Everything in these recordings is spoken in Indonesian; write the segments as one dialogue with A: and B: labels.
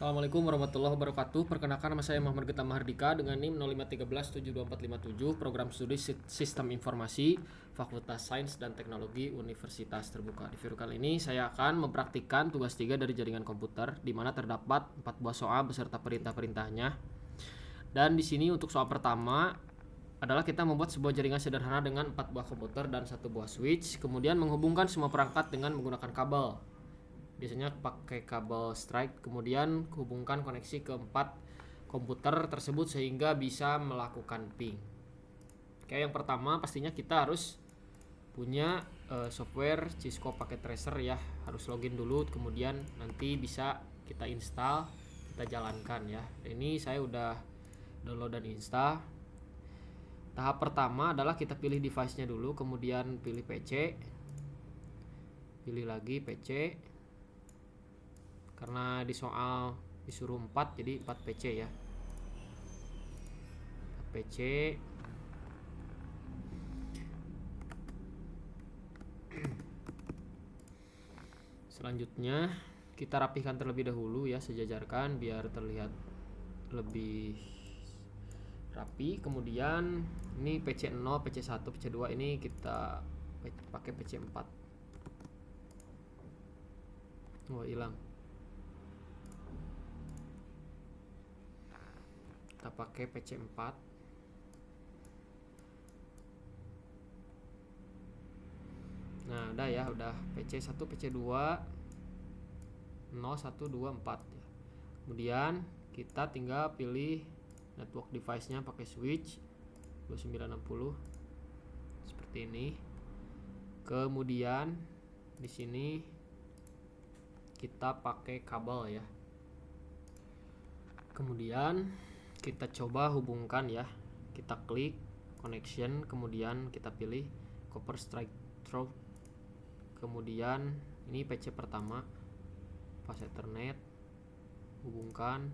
A: Assalamualaikum warahmatullahi wabarakatuh. Perkenalkan, nama saya Muhammad Geta Mahardika dengan NIM 05137247, program studi Sistem Informasi, Fakultas Sains dan Teknologi Universitas Terbuka. Di video kali ini saya akan mempraktikkan tugas 3 dari jaringan komputer, di mana terdapat 4 buah soal beserta perintah-perintahnya. Dan di sini untuk soal pertama adalah kita membuat sebuah jaringan sederhana dengan 4 buah komputer dan 1 buah switch, kemudian menghubungkan semua perangkat dengan menggunakan kabel. Biasanya pakai kabel strike, kemudian hubungkan koneksi ke 4 komputer tersebut sehingga bisa melakukan ping. Oke, yang pertama pastinya kita harus punya software Cisco Packet Tracer ya. Harus login dulu, kemudian nanti bisa kita install, kita jalankan ya. Ini saya udah download dan install. Tahap pertama adalah kita pilih device-nya dulu, kemudian pilih PC, pilih lagi PC. Karena di soal disuruh 4, jadi 4 PC ya. 4 PC. Selanjutnya kita rapihkan terlebih dahulu ya, sejajarkan biar terlihat lebih rapi. Kemudian ini PC 0, PC 1, PC 2 ini kita pakai PC 4. Oh, hilang. Kita pakai PC 4. Nah, udah ya, udah PC 1, PC 2 0, 1, 2, 4 ya. Kemudian kita tinggal pilih network device-nya pakai switch 2960 seperti ini. Kemudian di sini kita pakai kabel ya. Kemudian kita coba hubungkan ya. Kita klik connection, kemudian kita pilih copper strike through. Kemudian ini PC pertama, pas Ethernet, hubungkan.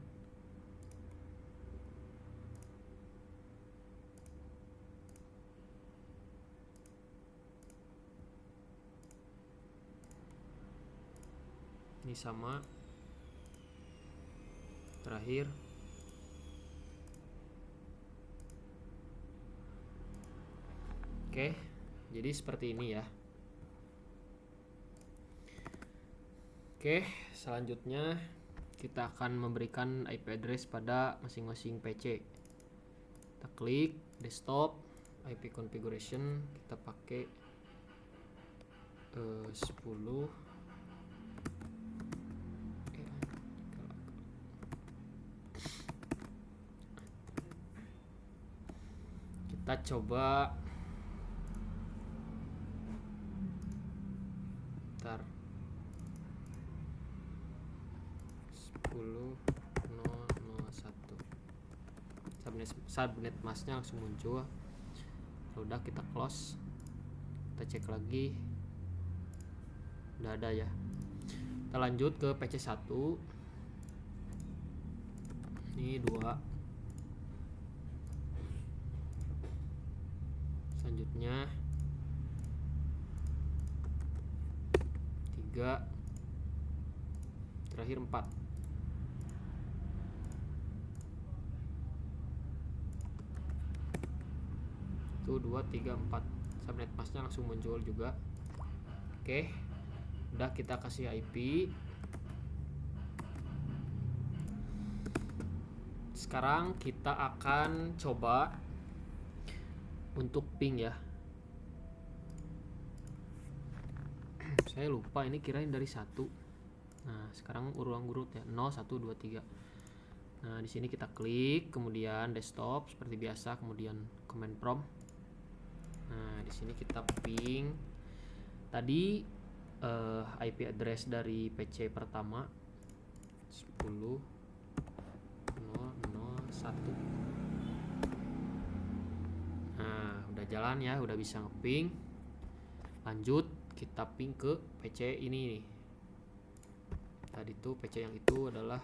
A: Ini sama. Terakhir. Oke, jadi seperti ini ya. Oke, selanjutnya kita akan memberikan IP address pada masing-masing PC. Kita klik desktop, IP configuration, kita pakai 10. Kita coba ntar 10.001 subnet masknya langsung muncul. Udah, kita close, kita cek lagi, udah ada ya. Kita lanjut ke PC 1. Ini 2. Selanjutnya 3. Terakhir 4. Itu 2, 3, 4. Subnet masknya langsung muncul juga. Oke, udah, kita kasih IP. Sekarang kita akan coba untuk ping ya. Saya lupa ini kirain dari 1. Nah, sekarang urut ya, 0, 1, 2, 3. Nah, di sini kita klik, kemudian desktop seperti biasa, kemudian command prompt. Nah, di sini kita ping. Tadi IP address dari PC pertama 10.0.0.1. Nah, udah jalan ya, udah bisa ngeping. Lanjut, kita ping ke PC ini nih. Tadi tuh PC yang itu adalah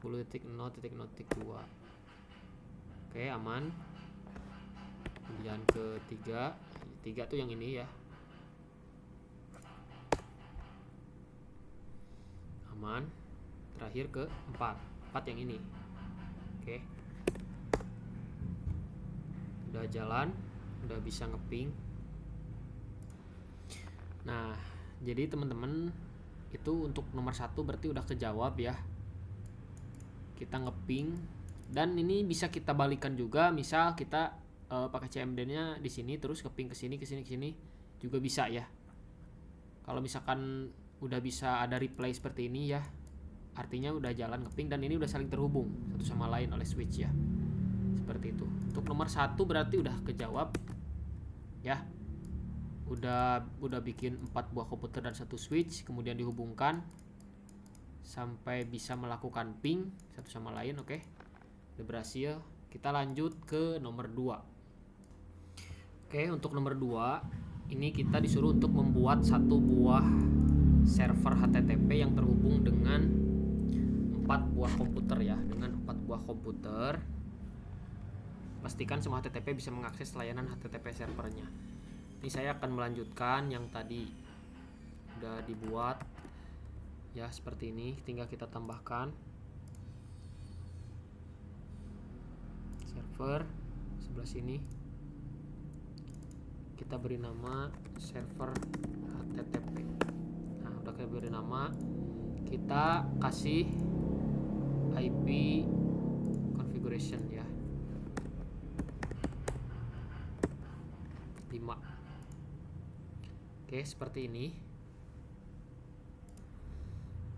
A: 10.0.0.2. Oke, aman. Kemudian ke 3 tuh yang ini ya. Aman. terakhir ke 4 yang ini. Oke. Udah jalan, udah bisa ngeping. Nah, jadi teman-teman itu untuk nomor 1 berarti udah kejawab ya. Kita ngeping dan ini bisa kita balikan juga, misal kita pakai CMD-nya di sini terus ngeping ke sini juga bisa ya. Kalau misalkan udah bisa ada replay seperti ini ya, artinya udah jalan ngeping dan ini udah saling terhubung satu sama lain oleh switch ya. Seperti itu. Untuk nomor 1 berarti udah kejawab ya. Udah bikin 4 buah komputer dan 1 switch, kemudian dihubungkan sampai bisa melakukan ping satu sama lain. Oke. Udah berhasil. Kita lanjut ke nomor 2. Oke, untuk nomor 2 ini kita disuruh untuk membuat 1 buah server HTTP yang terhubung dengan 4 buah komputer ya, dengan 4 buah komputer. Pastikan semua HTTP bisa mengakses layanan HTTP servernya. Ini saya akan melanjutkan yang tadi udah dibuat ya, seperti ini. Tinggal kita tambahkan server sebelah sini. Kita beri nama server HTTP. Nah, udah kita beri nama, kita kasih IP configuration ya, 5. Oke, seperti ini.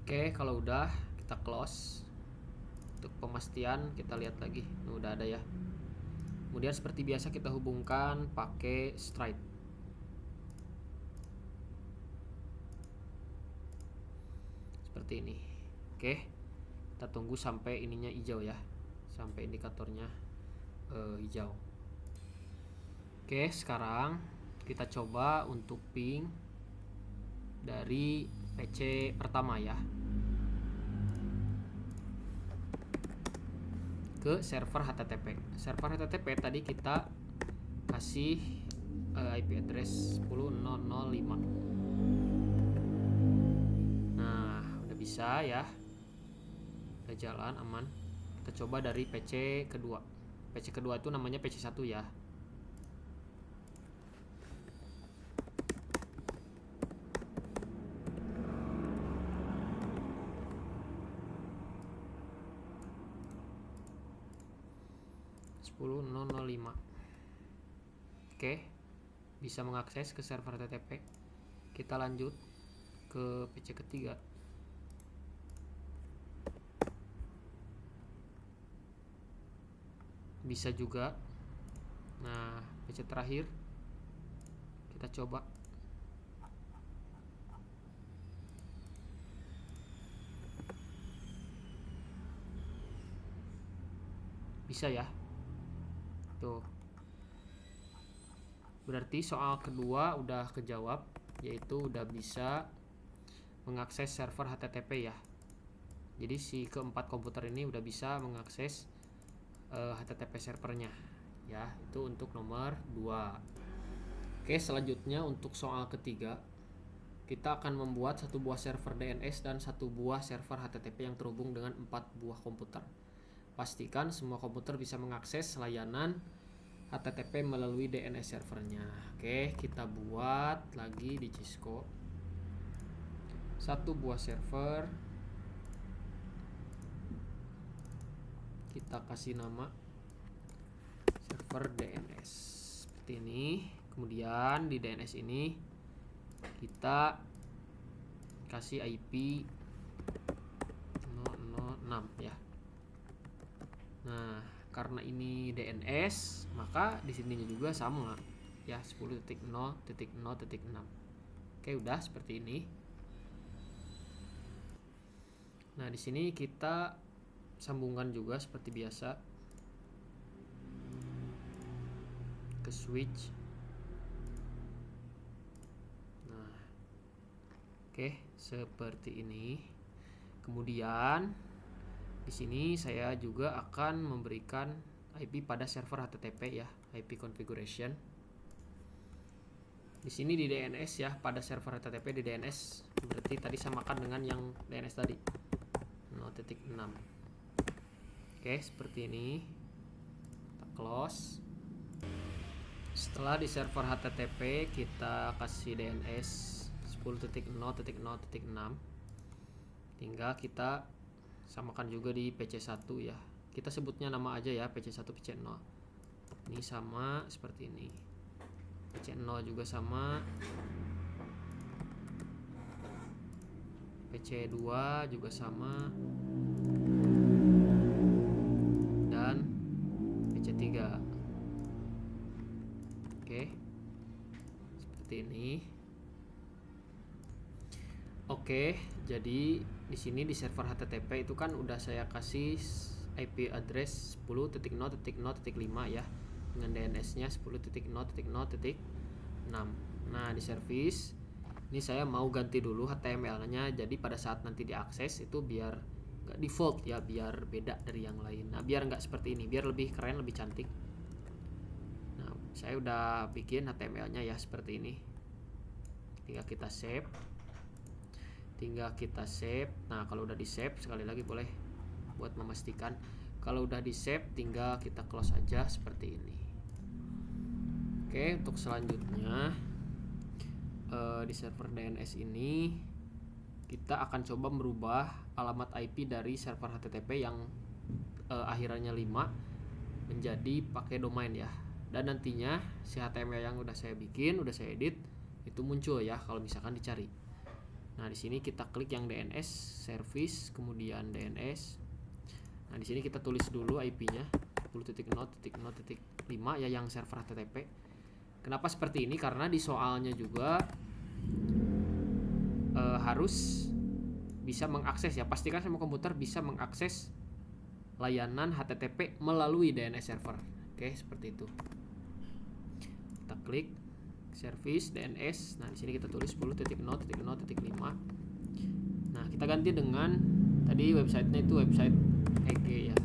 A: Oke, kalau udah kita close. Untuk pemastian kita lihat lagi. Nah, udah ada ya. Kemudian seperti biasa kita hubungkan pakai Stride. Seperti ini. Oke. Kita tunggu sampai ininya hijau ya. Sampai indikatornya hijau. Oke, sekarang kita coba untuk ping dari PC pertama ya ke server HTTP. Server HTTP tadi kita kasih IP address 10.0.0.5. Nah, udah bisa ya. Udah jalan aman. Kita coba dari PC kedua. PC kedua itu namanya PC 1 ya. Oke, bisa mengakses ke server HTTP. Kita lanjut ke PC ketiga. Bisa juga. Nah, PC terakhir kita coba. Bisa ya. Tuh. Berarti soal kedua udah kejawab, yaitu udah bisa mengakses server HTTP ya. Jadi si keempat komputer ini udah bisa mengakses HTTP servernya ya. Itu untuk nomor 2. Oke, selanjutnya untuk soal ketiga, kita akan membuat 1 buah server DNS dan 1 buah server HTTP yang terhubung dengan 4 buah komputer. Pastikan semua komputer bisa mengakses layanan HTTP melalui DNS servernya. Oke, kita buat lagi di Cisco 1 buah server. Kita kasih nama server DNS seperti ini. Kemudian di DNS ini kita kasih IP 006 ya. Nah, karena ini DNS, maka di sininya juga sama ya, 10.0.0.6. Oke, udah seperti ini. Nah, di sini kita sambungkan juga seperti biasa ke switch. Nah, oke, seperti ini. Kemudian di sini saya juga akan memberikan IP pada server HTTP ya, IP configuration. Di sini di DNS ya, pada server HTTP di DNS berarti tadi samakan dengan yang DNS tadi 0.0.6. Oke, seperti ini. Kita close. Setelah di server HTTP kita kasih DNS 10.0.0.6. Tinggal kita samakan juga di PC1 ya. Kita sebutnya nama aja ya, PC1, PC0. Ini sama seperti ini. PC0 juga sama. PC2 juga sama. Dan PC3. Oke. Seperti ini. Oke, jadi di sini di server HTTP itu kan udah saya kasih IP address 10.0.0.5 ya, dengan DNS-nya 10.0.0.6. Nah, di service ini saya mau ganti dulu HTML-nya, jadi pada saat nanti diakses itu biar nggak default ya, biar beda dari yang lain. Nah, biar nggak seperti ini, biar lebih keren, lebih cantik. Nah, saya udah bikin HTML-nya ya seperti ini. Tinggal kita save. Nah, kalau udah di save, sekali lagi boleh buat memastikan. Kalau udah di save, tinggal kita close aja seperti ini. Oke, untuk selanjutnya di server DNS ini kita akan coba merubah alamat IP dari server HTTP yang akhirannya 5 menjadi pakai domain ya. Dan nantinya si HTML yang udah saya bikin, udah saya edit, itu muncul ya kalau misalkan dicari. Nah, di sini kita klik yang DNS service, kemudian DNS. Nah, di sini kita tulis dulu IP-nya 10.0.0.5 ya, yang server HTTP. Kenapa seperti ini? Karena di soalnya juga harus bisa mengakses ya. Pastikan semua komputer bisa mengakses layanan HTTP melalui DNS server. Oke, seperti itu. Kita klik service DNS. Nah, di sini kita tulis 10.0.0.5. Nah, kita ganti dengan tadi websitenya itu website EG ya.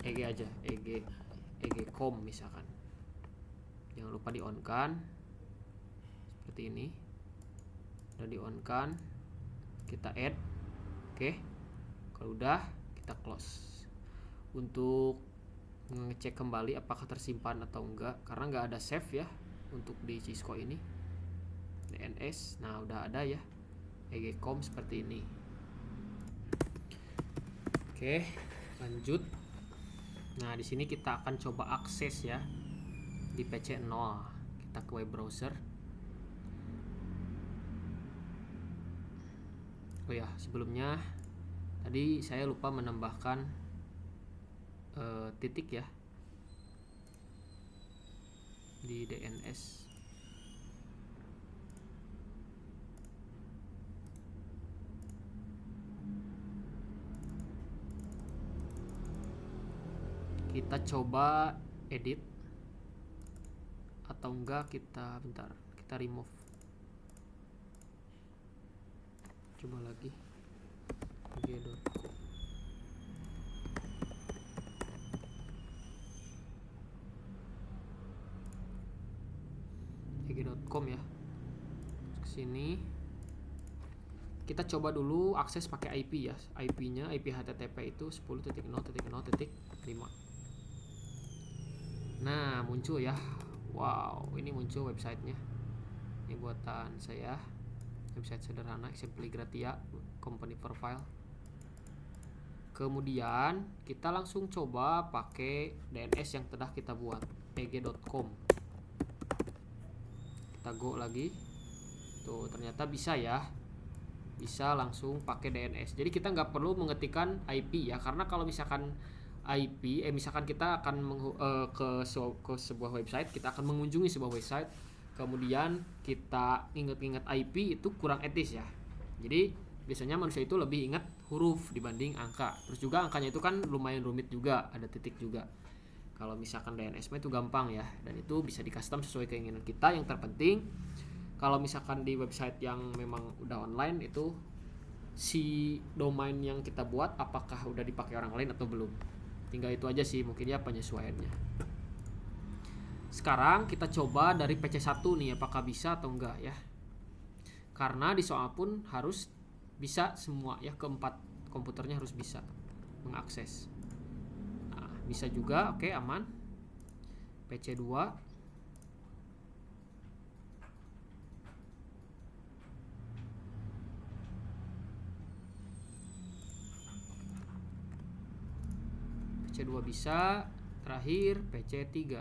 A: EG aja, EG.com misalkan. Jangan lupa di on kan. Seperti ini. Udah di on kan. Kita add. Oke. Kalau udah, kita close. Untuk ngecek kembali apakah tersimpan atau enggak, karena nggak ada save ya untuk di Cisco ini DNS. Nah, udah ada ya EG.com seperti ini. Oke, lanjut. Nah, di sini kita akan coba akses ya di PC0. Kita ke web browser. Oh ya, sebelumnya tadi saya lupa menambahkan titik ya di DNS. Kita coba edit atau enggak, kita remove. Coba lagi eg.com ya. Kesini kita coba dulu akses pakai IP ya. IP-nya, IP HTTP itu 10.0.0.5. Nah, muncul ya. Wow, ini muncul websitenya. Ini buatan saya. Website sederhana, Exempli Gratia, company profile. Kemudian kita langsung coba pakai DNS yang telah kita buat, eg.com. Kita go lagi. Tuh, ternyata bisa ya. Bisa langsung pakai DNS. Jadi kita nggak perlu mengetikkan IP ya, karena kalau misalkan IP, misalkan kita akan ke sebuah website, kita akan mengunjungi sebuah website, kemudian kita ingat-ingat IP, itu kurang etis ya. Jadi biasanya manusia itu lebih ingat huruf dibanding angka. Terus juga angkanya itu kan lumayan rumit juga, ada titik juga. Kalau misalkan DNS itu gampang ya, dan itu bisa di custom sesuai keinginan kita. Yang terpenting kalau misalkan di website yang memang udah online, itu si domain yang kita buat apakah udah dipakai orang lain atau belum. Tinggal itu aja sih mungkin ya penyesuaiannya. Sekarang kita coba dari PC1 nih, apakah bisa atau enggak ya. Karena di soal pun harus bisa semua ya, keempat komputernya harus bisa mengakses. Nah, bisa juga, oke, aman. PC 2 bisa. Terakhir PC 3.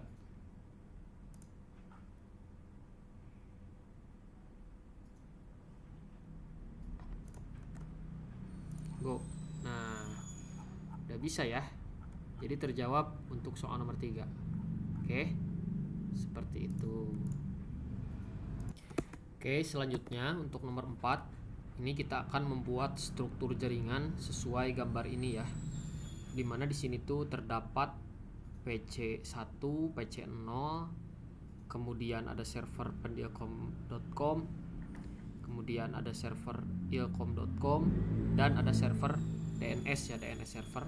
A: Go. Nah, udah bisa ya. Jadi terjawab untuk soal nomor 3. Oke, seperti itu. Oke, selanjutnya untuk nomor 4, ini kita akan membuat struktur jaringan sesuai gambar ini ya. Dimana di sini tuh terdapat PC 1, PC 0, kemudian ada server pendiacom.com, kemudian ada server ilkom.com, dan ada server DNS ya, DNS server.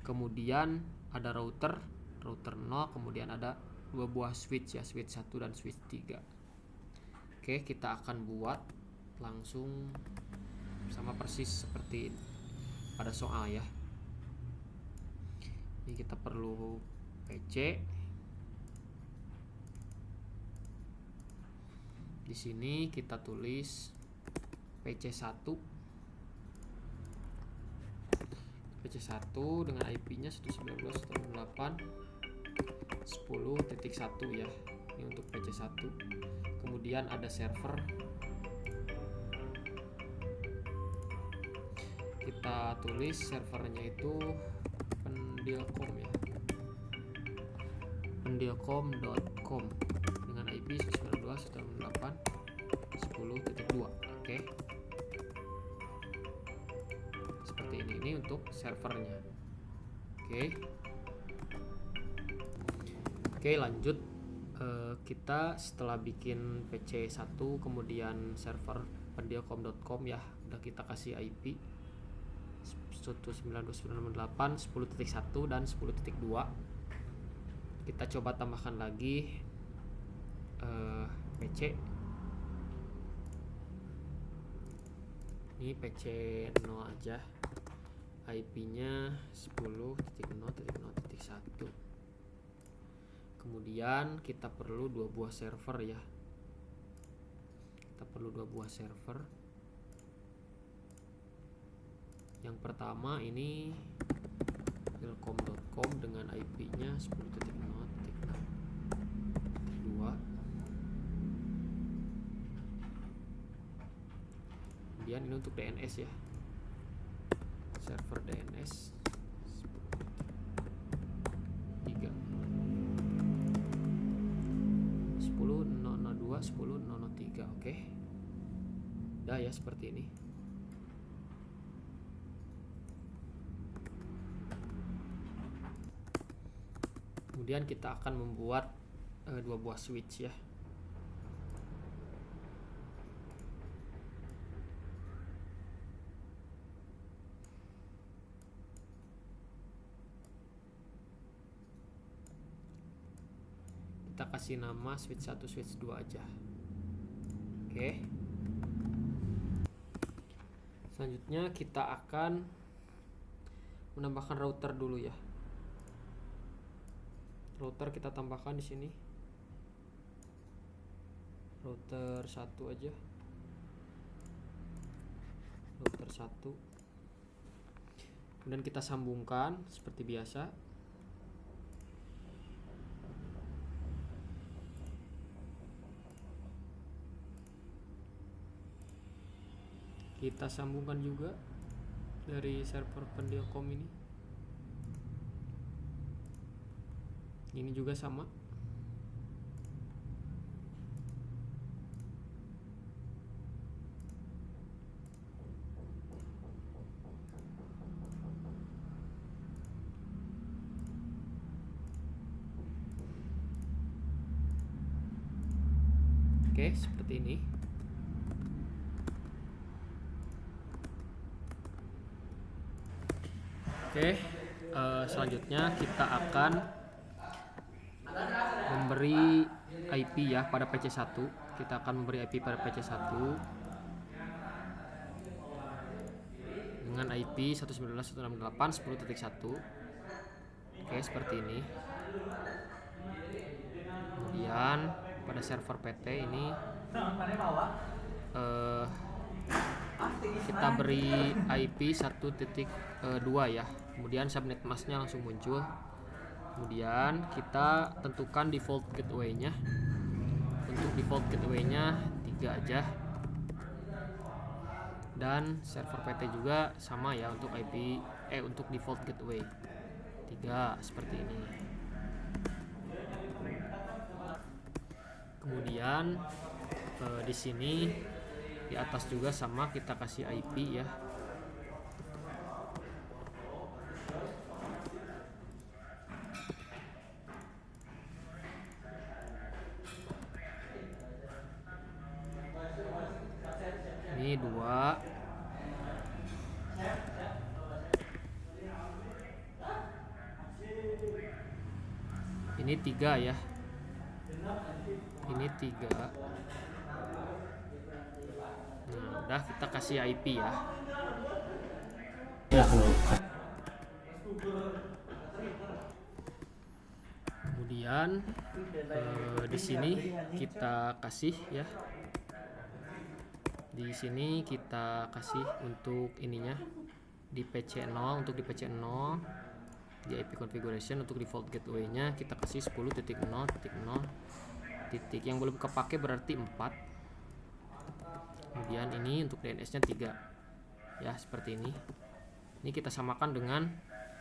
A: Kemudian ada router 0, kemudian ada 2 buah switch ya, switch 1 dan switch 3. Oke, kita akan buat langsung sama persis seperti pada soal ya. Ini kita perlu PC. Di sini kita tulis PC1. PC1 dengan IP-nya 192.168.10.1 ya. Ini untuk PC1. Kemudian ada server. Kita tulis servernya itu pendiacom ya. pendiacom.com dengan IP 192.168.10.2. Oke. Seperti ini. Ini untuk servernya. Oke, lanjut. Kita setelah bikin PC1 kemudian server pendiacom.com ya, udah kita kasih IP 192.168.10.1 dan 10.2. Kita coba tambahkan lagi PC. Ini PC 0 aja, IP-nya 10.0.0.1. Kemudian kita perlu 2 buah server ya. Kita perlu 2 buah server. Yang pertama ini ilkom.com dengan IP-nya 10.0.2. Kemudian ini untuk DNS ya. Server DNS 10.0.0.2.10.0.3. Oke. Udah ya, seperti ini. Kemudian kita akan membuat 2 buah switch ya. Kita kasih nama switch 1, switch 2 aja. Oke. Selanjutnya kita akan menambahkan router dulu ya. Router kita tambahkan di sini. Router 1 aja. Router 1. Kemudian kita sambungkan seperti biasa. Kita sambungkan juga dari server pendiacom ini. Ini juga sama. Oke, seperti ini. Oke, selanjutnya kita akan memberi IP ya pada PC1. Kita akan memberi IP pada PC1. dengan IP 192.168.10.1. Oke, seperti ini. Kemudian pada server PT ini kita beri IP 1.2 ya. Kemudian subnet masknya langsung muncul. Kemudian kita tentukan default gateway-nya. Untuk default gateway-nya 3 aja. Dan server PT juga sama ya untuk untuk default gateway 3 seperti ini. Kemudian di sini di atas juga sama, kita kasih IP ya. Ini 2. Ini 3 ya. Ini 3. Nah, udah kita kasih IP ya. Kemudian di sini kita kasih ya. Di sini kita kasih untuk ininya di PC0, untuk di PC0 di IP configuration untuk default gateway-nya kita kasih 10.0.0. Yang belum kepake berarti 4. Kemudian ini untuk DNS-nya 3 ya, seperti ini. Ini kita samakan dengan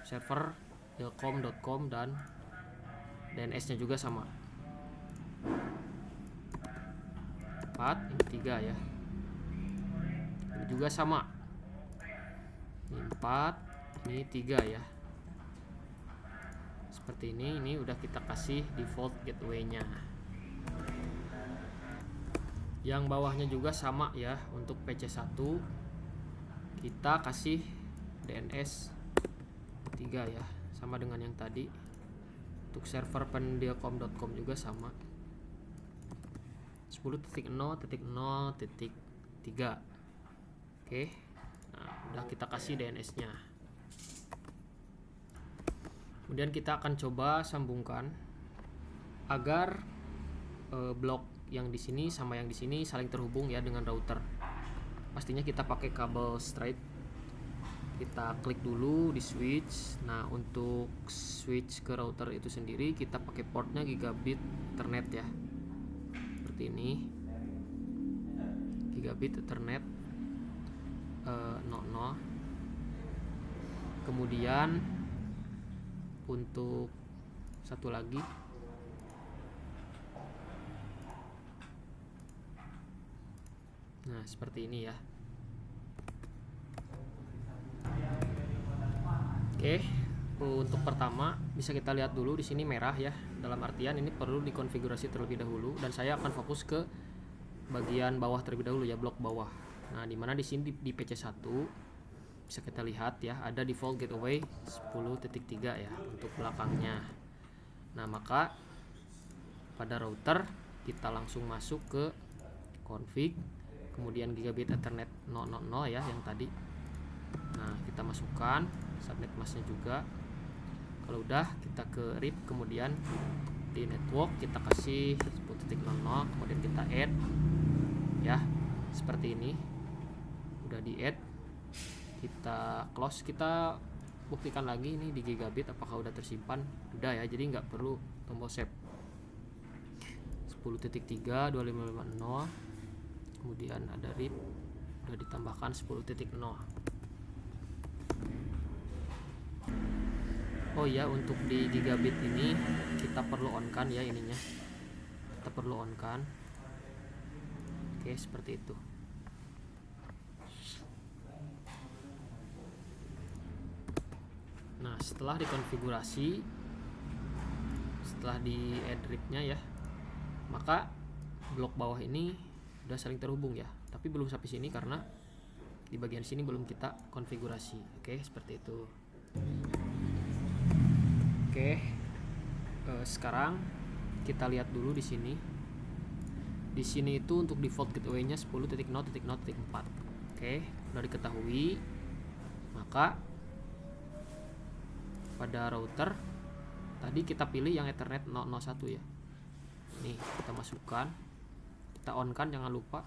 A: server delcom.com dan DNS-nya juga sama 4. Ini 3 ya. Ini juga sama, ini 4, ini 3 ya, seperti ini. Ini udah kita kasih default gateway-nya. Yang bawahnya juga sama ya. Untuk PC1 kita kasih DNS 3 ya, sama dengan yang tadi. Untuk server pendelcom.com juga sama 10.0.0.3. Oke, nah udah kita kasih DNS-nya. Kemudian kita akan coba sambungkan agar blok yang di sini sama yang di sini saling terhubung ya dengan router. Pastinya kita pakai kabel straight. Kita klik dulu di switch. Nah, untuk switch ke router itu sendiri kita pakai portnya gigabit Ethernet ya. Seperti ini. Gigabit Ethernet 00. Kemudian untuk satu lagi nah seperti ini ya. Oke, untuk pertama bisa kita lihat dulu di sini merah ya. Dalam artian ini perlu dikonfigurasi terlebih dahulu, dan saya akan fokus ke bagian bawah terlebih dahulu ya, blok bawah. Nah, dimana di sini di PC1 bisa kita lihat ya, ada default gateway 10.3 ya untuk belakangnya. Nah, maka pada router kita langsung masuk ke config, kemudian gigabit Ethernet 000 ya yang tadi. Nah, kita masukkan subnet masknya juga. Kalau udah, kita ke RIP, kemudian di network kita kasih 10.0, kemudian kita add ya, seperti ini. Udah di add, kita close. Kita buktikan lagi ini di gigabit apakah udah tersimpan. Udah ya, jadi nggak perlu tombol save. 10.3 2550, kemudian ada RIP, udah ditambahkan 10.0. Oh ya, untuk di gigabit ini kita perlu on kan ya ininya. Kita perlu on kan. Oke, seperti itu. Nah, setelah dikonfigurasi, setelah di add RIP-nya ya, maka blok bawah ini udah saling terhubung ya. Tapi belum sampai sini karena di bagian sini belum kita konfigurasi. Oke, seperti itu. Oke, sekarang kita lihat dulu di sini. Di sini itu untuk default gateway-nya 10.0.0.4. Oke, udah diketahui. maka pada router tadi kita pilih yang Ethernet 001 ya. Nih kita masukkan, kita on kan, jangan lupa.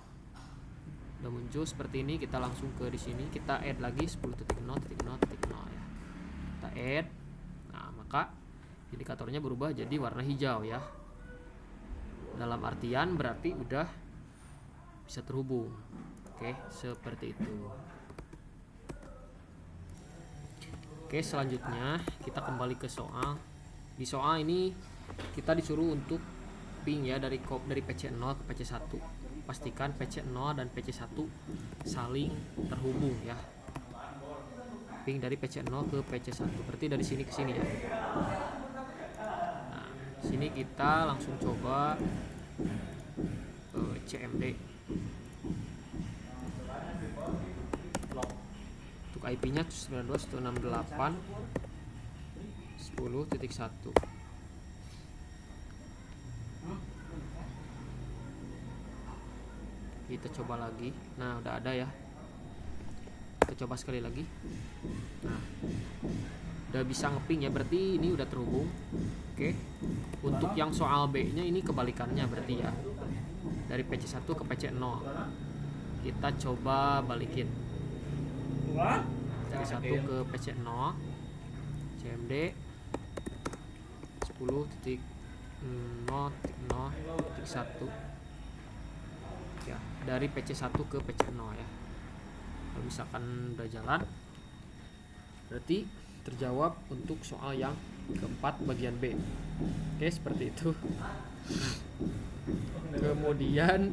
A: Udah muncul seperti ini, kita langsung ke di sini, kita add lagi 10.0.0.0 ya. Kita add. Nah, maka indikatornya berubah jadi warna hijau ya. Dalam artian berarti udah bisa terhubung. Oke, seperti itu. Oke, selanjutnya kita kembali ke soal. Di soal ini kita disuruh untuk ping ya dari PC0 ke PC1. Pastikan PC0 dan PC1 saling terhubung ya. Ping dari PC0 ke PC1. Berarti dari sini ke sini ya. Nah, sini kita langsung coba CMD. Untuk IP-nya 92.168.10.1. Kita coba lagi. Nah, udah ada ya. Kita coba sekali lagi. Nah, udah bisa ngeping ya, berarti ini udah terhubung. Oke. Untuk yang soal B-nya ini kebalikannya berarti ya. Dari PC1 ke PC0. Kita coba balikin. Dari 1 ke PC0. CMD 10.0.0.1 ya, dari PC1 ke PC0 ya. Kalau misalkan udah jalan, berarti terjawab untuk soal yang keempat bagian B. Oke, seperti itu. Kemudian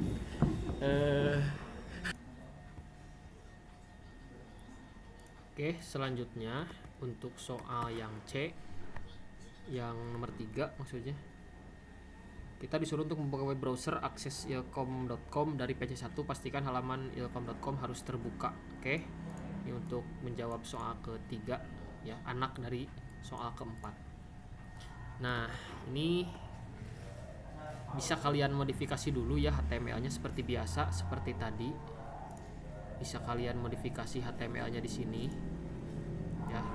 A: oke, selanjutnya untuk soal yang C, yang nomor 3 maksudnya, kita disuruh untuk membuka web browser akses ilkom.com dari PC1. Pastikan halaman ilkom.com harus terbuka. Oke, ini untuk menjawab soal ketiga ya, anak dari soal keempat. Nah, ini bisa kalian modifikasi dulu ya HTML-nya seperti biasa, seperti tadi. Bisa kalian modifikasi HTML-nya di sini ya.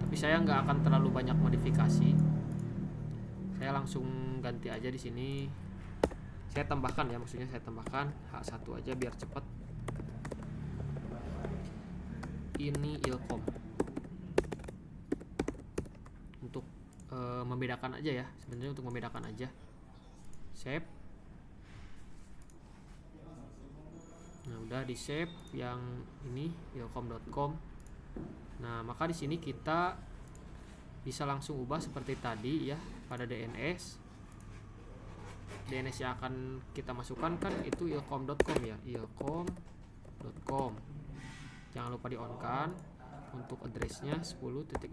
A: Tapi saya nggak akan terlalu banyak modifikasi. Saya langsung ganti aja di sini. Saya tambahkan ya, maksudnya saya tambahkan H1 aja biar cepat. Ini ilkom. Untuk membedakan aja ya, sebenarnya untuk membedakan aja. Save. Nah, udah di save yang ini ilkom.com. Nah, maka di sini kita bisa langsung ubah seperti tadi ya pada DNS. DNS yang akan kita masukkan kan itu ilkom.com ya, ilkom.com. Jangan lupa di on kan. Untuk addressnya 10.0.0.2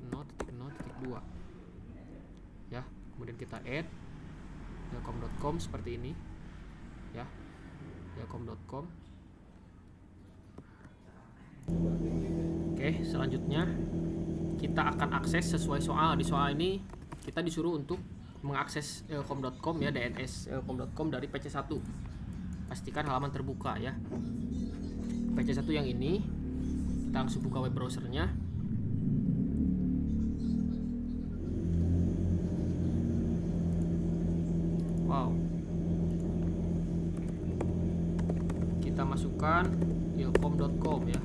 A: ya. Kemudian kita add ilkom.com seperti ini ya, ilkom.com. Oke, selanjutnya kita akan akses sesuai soal. Di soal ini kita disuruh untuk mengakses ilkom.com ya, DNS ilkom.com dari PC1. Pastikan halaman terbuka ya. PC1 yang ini kita langsung buka web browsernya. Wow. Kita masukkan ilkom.com ya.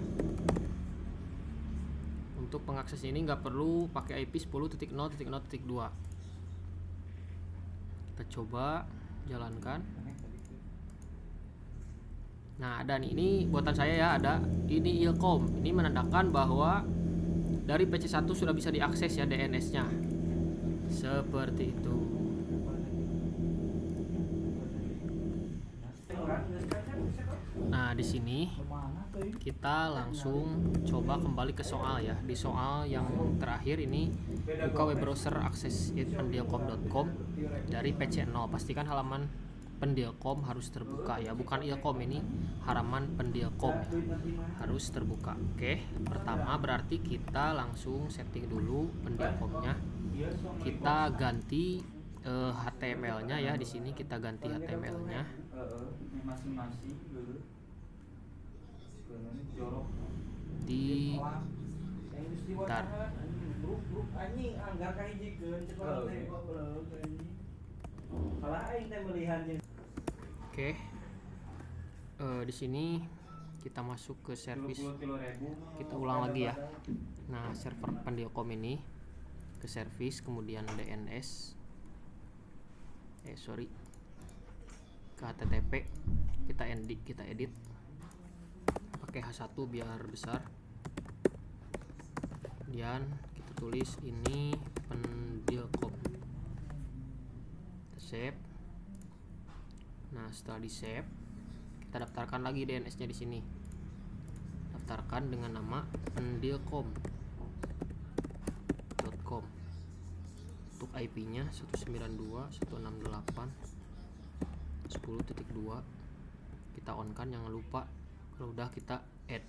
A: Untuk pengakses ini nggak perlu pakai IP 10.0.0.2. Kita coba jalankan. Nah, ada nih, ini buatan saya ya, ada ini ilkom. Ini menandakan bahwa dari PC1 sudah bisa diakses ya DNS-nya. Seperti itu. Nah, di sini kita langsung coba kembali ke soal ya. Di soal yang terakhir ini buka web browser akses pendilkom.com dari PC0. Pastikan halaman pendilkom harus terbuka ya, bukan ilkom, ini halaman pendilkom ya, harus terbuka. Oke, pertama berarti kita langsung setting dulu pendilkomnya. Kita ganti HTML-nya ya, di sini kita ganti HTML-nya. berarti bentar. Oke. Di sini kita masuk ke service. Kita ulang lagi ya. Nah, server Pendiocom ini ke service, kemudian DNS. Ke HTTP. Kita edit. Pakai H1 biar besar. Kemudian kita tulis ini Pendiocom. Kita save. Nah, setelah di save, kita daftarkan lagi DNS-nya di sini. Daftarkan dengan nama pendiocom.com. Untuk IP-nya 192.168.10.2. Kita on-kan, jangan lupa. Kalau udah kita add.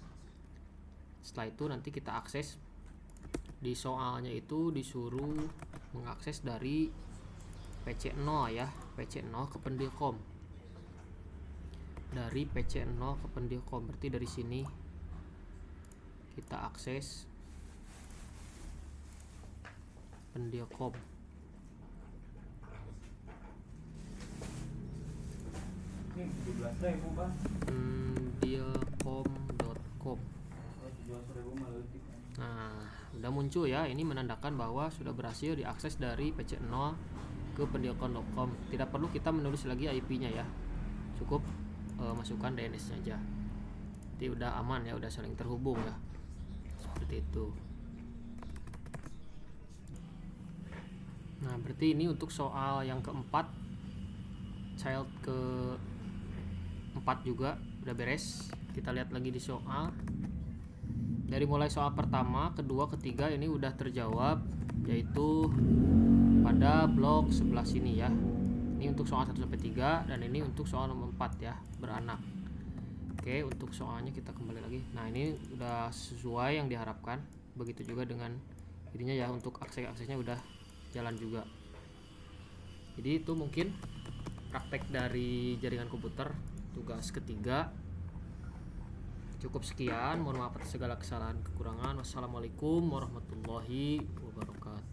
A: Setelah itu nanti kita akses. Di soalnya itu disuruh mengakses dari PC0 ya, PC0 ke Pendiocom. Dari PC0 ke Pendiocom, berarti dari sini kita akses Pendiocom.
B: Ini 17.000 Bang.
A: Pendiocom.com. Nah, udah muncul ya. Ini menandakan bahwa sudah berhasil diakses dari PC0 ke pendiocom.com. Tidak perlu kita menulis lagi IP-nya ya. Cukup masukkan DNS-nya aja. Jadi udah aman ya, udah saling terhubung ya. Seperti itu. Nah, berarti ini untuk soal yang keempat, child keempat juga udah beres. Kita lihat lagi di soal. Dari mulai soal pertama, kedua, ketiga ini udah terjawab, yaitu pada blok sebelah sini ya. Ini untuk soal 1-3 dan ini untuk soal nomor 4 ya, beranak. Oke, untuk soalnya kita kembali lagi. Nah, ini udah sesuai yang diharapkan. Begitu juga dengan ininya ya, untuk aksesnya udah jalan juga. Jadi itu mungkin praktek dari jaringan komputer tugas ketiga. Cukup sekian, mohon maaf atas segala kesalahan kekurangan. Wassalamualaikum warahmatullahi wabarakatuh.